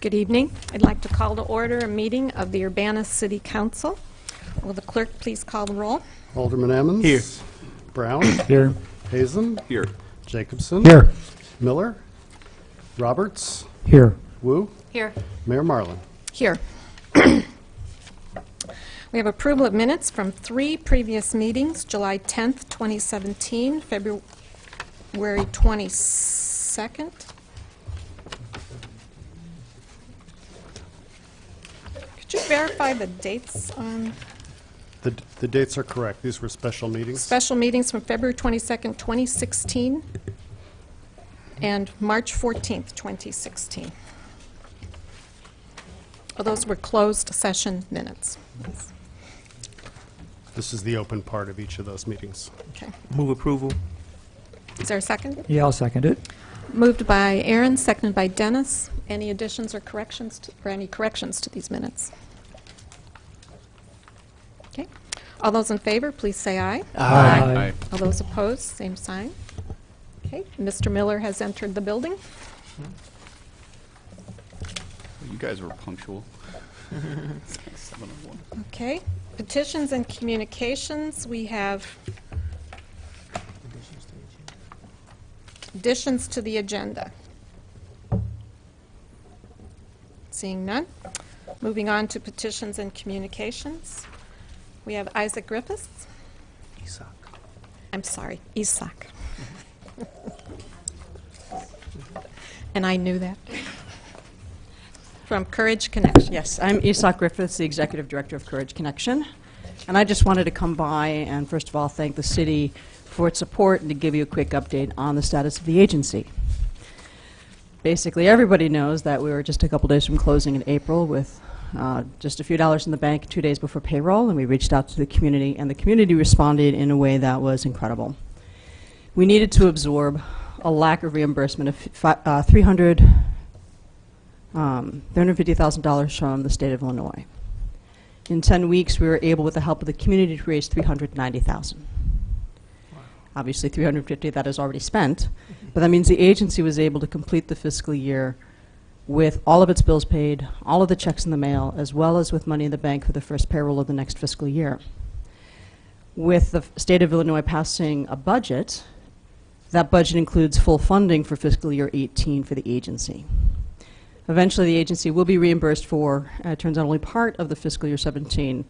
Good evening. I'd like to call to order a meeting of the Urbana City Council. Will the clerk please call the roll? Alderman Emmons. Here. Brown. Here. Hazen. Here. Jacobson. Here. Miller. Roberts. Here. Wu. Here. Mayor Marlin. Here. We have approval of minutes from 3 previous meetings, July 10th, 2017, February 22nd. Could you verify the dates on The dates are correct. These were special meetings. special meetings from February 22nd, 2016 and March 14th, 2016? Oh, those were closed session minutes. This is the open part of each of those meetings. Okay. Move approval. Is there a second? Yeah, I'll second it. Moved by Aaron, seconded by Dennis. Any additions or corrections to these minutes? Okay. All those in favor, please say aye. Aye. All those opposed, same sign. Okay. Mr. Miller has entered the building. You guys were punctual. 7:01. Okay. Petitions and communications, we have additions to the agenda. Seeing none. Moving on to petitions and communications. We have Isaac Griffiths. I'm sorry, Isak. And I knew that. From Courage Connection. Yes, I'm Isak Griffiths, the Executive Director of Courage Connection. And I just wanted to come by and first of all thank the city for its support and to give you a quick update on the status of the agency. Basically, everybody knows that we were just a couple days from closing in April with just a few dollars in the bank 2 days before payroll, and we reached out to the community, and the community responded in a way that was incredible. We needed to absorb a lack of reimbursement of $350,000 from the state of Illinois. In 10 weeks, we were able, with the help of the community, to raise $390,000. Obviously, $350,000 that is already spent, but that means the agency was able to complete the fiscal year with all of its bills paid, all of the checks in the mail, as well as with money in the bank for the first payroll of the next fiscal year. With the state of Illinois passing a budget, that budget includes full funding for fiscal year 18 for the agency. Eventually, the agency will be reimbursed for, it turns out, only part of the fiscal year 17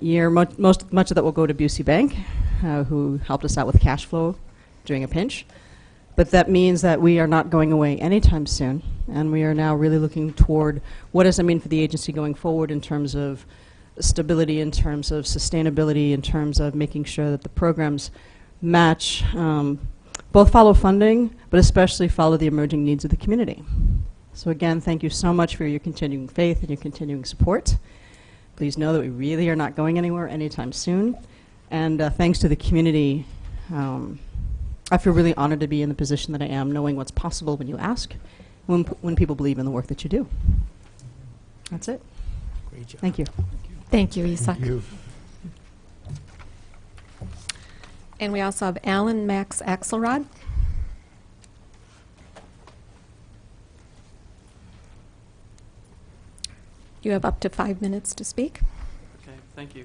year. Much of that will go to Busey Bank, who helped us out with cash flow during a pinch. But that means that we are not going away anytime soon, and we are now really looking toward what does that mean for the agency going forward in terms of stability, in terms of sustainability, in terms of making sure that the programs match, both follow funding, but especially follow the emerging needs of the community. So again, thank you so much for your continuing faith and your continuing support. Please know that we really are not going anywhere anytime soon. And thanks to the community, I feel really honored to be in the position that I am, knowing what's possible when you ask, when people believe in the work that you do. That's it. Great job. Thank you. Thank you, Isak. You. And we also have Alan Max Axelrod. You have up to 5 minutes to speak. Okay, thank you.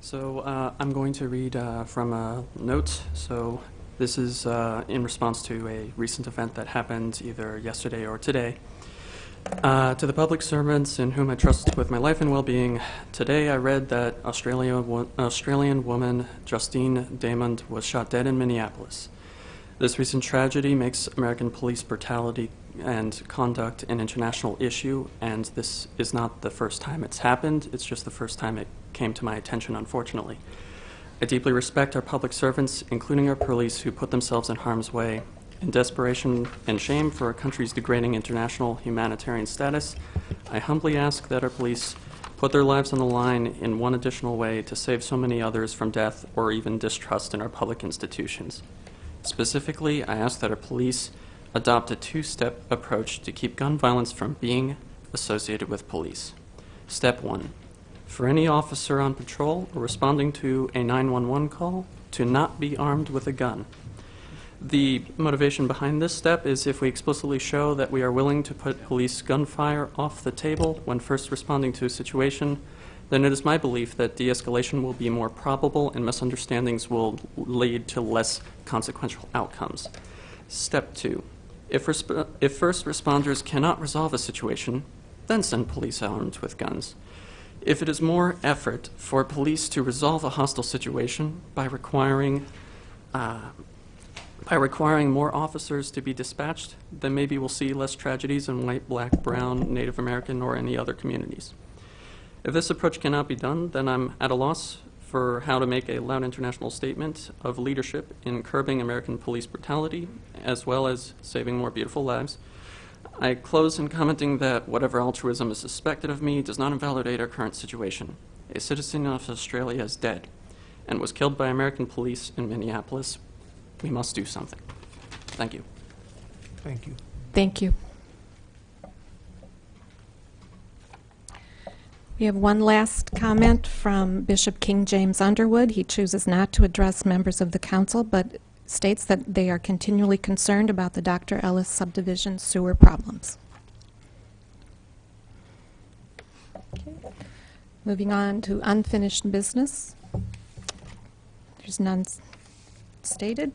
So I'm going to read from a note. So this is in response to a recent event that happened either yesterday or today. To the public servants in whom I trust with my life and well-being, today I read that Australian woman Justine Damond was shot dead in Minneapolis. This recent tragedy makes American police brutality and conduct an international issue, and this is not the first time it's happened. It's just the first time it came to my attention, unfortunately. I deeply respect our public servants, including our police, who put themselves in harm's way. In desperation and shame for our country's degrading international humanitarian status, I humbly ask that our police put their lives on the line in one additional way to save so many others from death or even distrust in our public institutions. Specifically, I ask that our police adopt a two-step approach to keep gun violence from being associated with police. Step 1. For any officer on patrol or responding to a 911 call, to not be armed with a gun. The motivation behind this step is if we explicitly show that we are willing to put police gunfire off the table when first responding to a situation, then it is my belief that de-escalation will be more probable and misunderstandings will lead to less consequential outcomes. Step 2. If first responders cannot resolve a situation, then send police armed with guns. If it is more effort for police to resolve a hostile situation by requiring more officers to be dispatched, then maybe we'll see less tragedies in white, black, brown, Native American, or any other communities. If this approach cannot be done, then I'm at a loss for how to make a loud international statement of leadership in curbing American police brutality, as well as saving more beautiful lives. I close in commenting that whatever altruism is suspected of me does not invalidate our current situation. A citizen of Australia is dead and was killed by American police in Minneapolis. We must do something. Thank you. Thank you. Thank you. We have one last comment from Bishop King James Underwood. He chooses not to address members of the council, but states that they are continually concerned about the Dr. Ellis subdivision sewer problems. Okay. Moving on to unfinished business. There's none stated.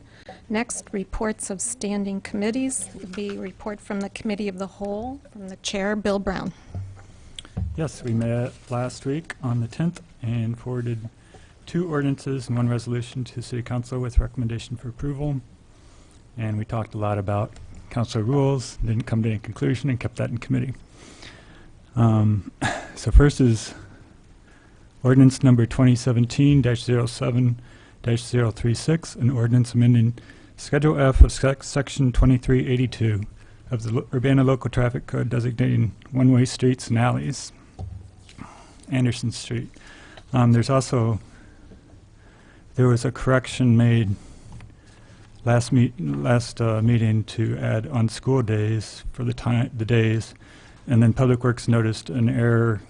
Next, reports of standing committees. It would be a report from the Committee of the Whole, from the Chair, Bill Brown. Yes, we met last week on the 10th and forwarded 2 ordinances and 1 resolution to City Council with recommendation for approval. And we talked a lot about council rules, didn't come to any conclusion, and kept that in committee. So first is ordinance number 2017-07-036, an ordinance amending Schedule F of Section 2382 of the Urbana Local Traffic Code designating one-way streets and alleys. Anderson Street. There was a correction made last meeting to add on school days for the days, and then Public Works noticed an error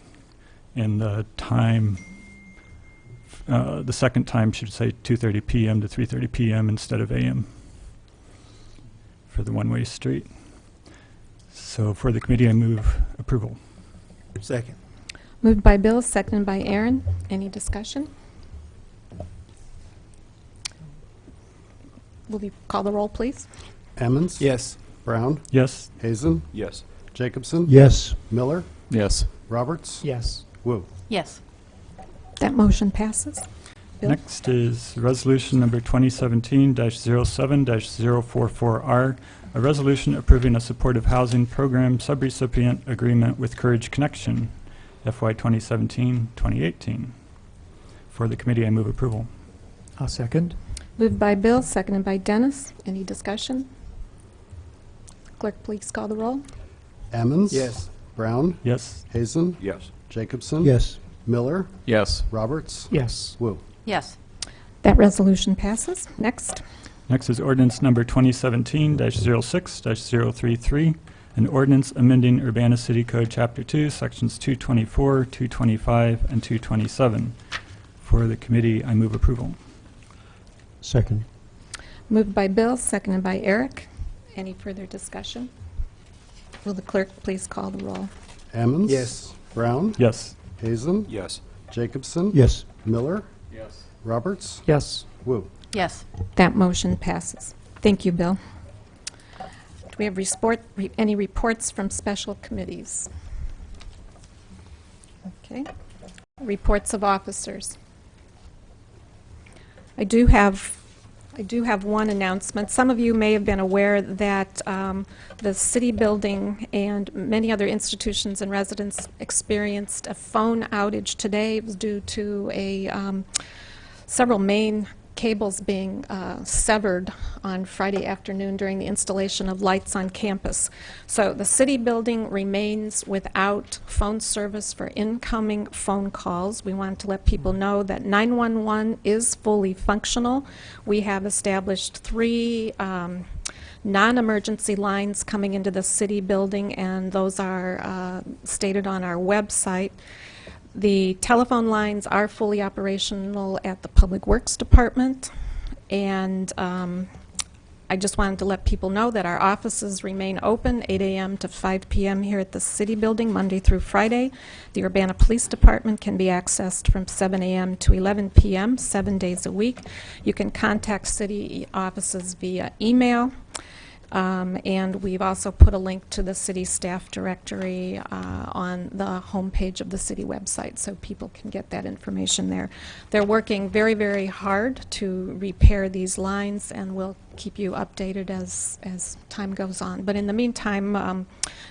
in the time. The second time should say 2:30 p.m. to 3:30 p.m. instead of a.m. for the one-way street. So for the committee, I move approval. Second. Moved by Bill, seconded by Aaron. Any discussion? Will you call the roll, please? Emmons? Yes. Brown? Yes. Hazen? Yes. Jacobson? Yes. Miller? Yes. Roberts? Yes. Wu? Yes. That motion passes. Bill? Next is resolution number 2017-07-044R, a resolution approving a supportive housing program subrecipient agreement with Courage Connection, FY 2017-2018. For the committee, I move approval. I'll second. Moved by Bill, seconded by Dennis. Any discussion? Clerk, please call the roll. Emmons? Yes. Brown? Yes. Hazen? Yes. Jacobson? Yes. Miller? Yes. Roberts? Yes. Wu? Yes. That resolution passes. Next. Next is ordinance number 2017-06-033, an ordinance amending Urbana City Code Chapter 2, Sections 224, 225, and 227. For the committee, I move approval. Second. Moved by Bill, seconded by Eric. Any further discussion? Will the clerk please call the roll? Emmons? Yes. Brown? Yes. Hazen? Yes. Jacobson? Yes. Miller? Yes. Roberts? Yes. Wu? Yes. That motion passes. Thank you, Bill. Do we have any reports from special committees? Okay. Reports of officers. I do have one announcement. Some of you may have been aware that the city building and many other institutions and residents experienced a phone outage today. It was due to several main cables being severed on Friday afternoon during the installation of lights on campus. So the city building remains without phone service for incoming phone calls. We wanted to let people know that 911 is fully functional. We have established 3 non-emergency lines coming into the city building, and those are stated on our website. The telephone lines are fully operational at the Public Works Department, and I just wanted to let people know that our offices remain open 8 a.m. to 5 p.m. here at the City Building, Monday through Friday. The Urbana Police Department can be accessed from 7 a.m. to 11 p.m., 7 days a week. You can contact city offices via email. And we've also put a link to the city staff directory on the homepage of the city website, so people can get that information there. They're working very, very hard to repair these lines, and we'll keep you updated as time goes on. But in the meantime,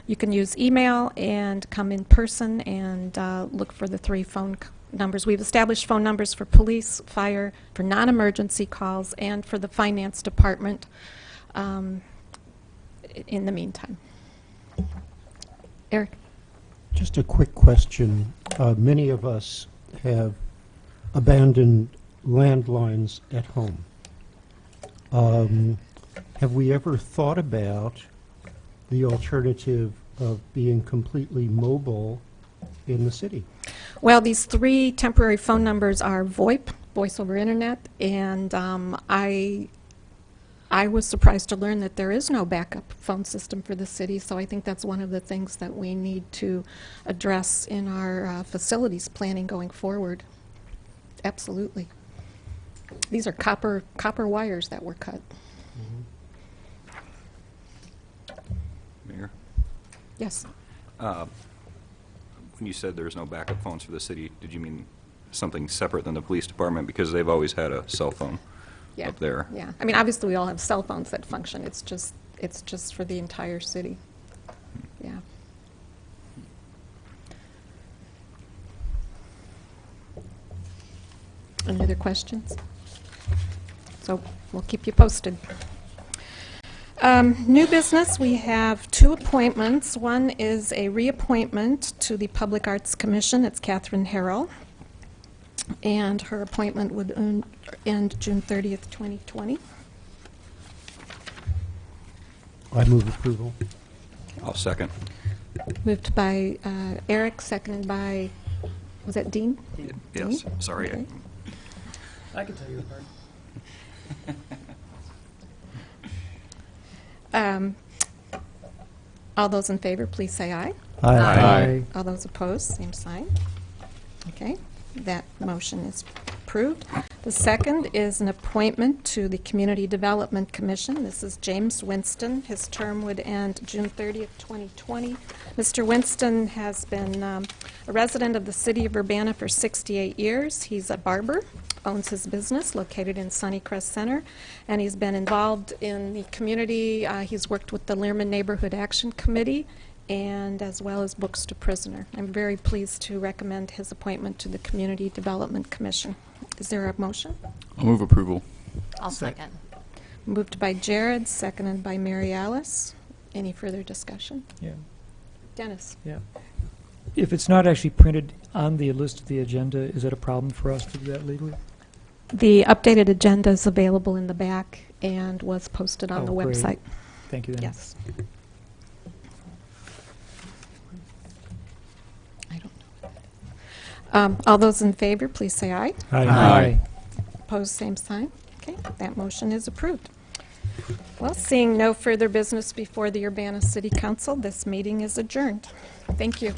you can use email and come in person and look for the 3 phone numbers. We've established phone numbers for police, fire, for non-emergency calls, and for the finance department. In the meantime. Eric? Just a quick question. Many of us have abandoned landlines at home. Have we ever thought about the alternative of being completely mobile in the city? Well, these 3 temporary phone numbers are VoIP, Voice over Internet, and I was surprised to learn that there is no backup phone system for the city, so I think that's one of the things that we need to address in our facilities planning going forward. Absolutely. These are copper wires that were cut. Mayor, Yes. when you said there's no backup phones for the city, did you mean something separate than the police department? Because they've always had a cell phone Yeah. up there. Yeah. I mean, obviously, we all have cell phones that function. It's just for the entire city. Yeah. Any other questions? So we'll keep you posted. New business, we have 2 appointments. One is a reappointment to the Public Arts Commission. It's Catherine Harrell, and her appointment would end June 30th, 2020. I move approval. I'll second. Moved by Eric, seconded by, was that Dean? Yes, Dean? sorry. Okay. I can tell you apart. All those in favor, please say aye. Aye. All those opposed, same sign. Okay, that motion is approved. The second is an appointment to the Community Development Commission. This is James Winston. His term would end June 30th, 2020. Mr. Winston has been a resident of the city of Urbana for 68 years. He's a barber, owns his business located in Sunnycrest Center, and he's been involved in the community. He's worked with the Learman Neighborhood Action Committee and as well as Books to Prisoner. I'm very pleased to recommend his appointment to the Community Development Commission. Is there a motion? I'll move approval. I'll second. Moved by Jared, seconded by Mary Alice. Any further discussion? Yeah, Dennis? yeah. If it's not actually printed on the list of the agenda, is it a problem for us to do that legally? The updated agenda is available in the back and was posted on the Oh, great. website. Thank you then. Yes. I don't know. All those in favor, please say aye. Aye. Opposed, same sign. Okay, that motion is approved. Well, seeing no further business before the Urbana City Council, this meeting is adjourned. Thank you.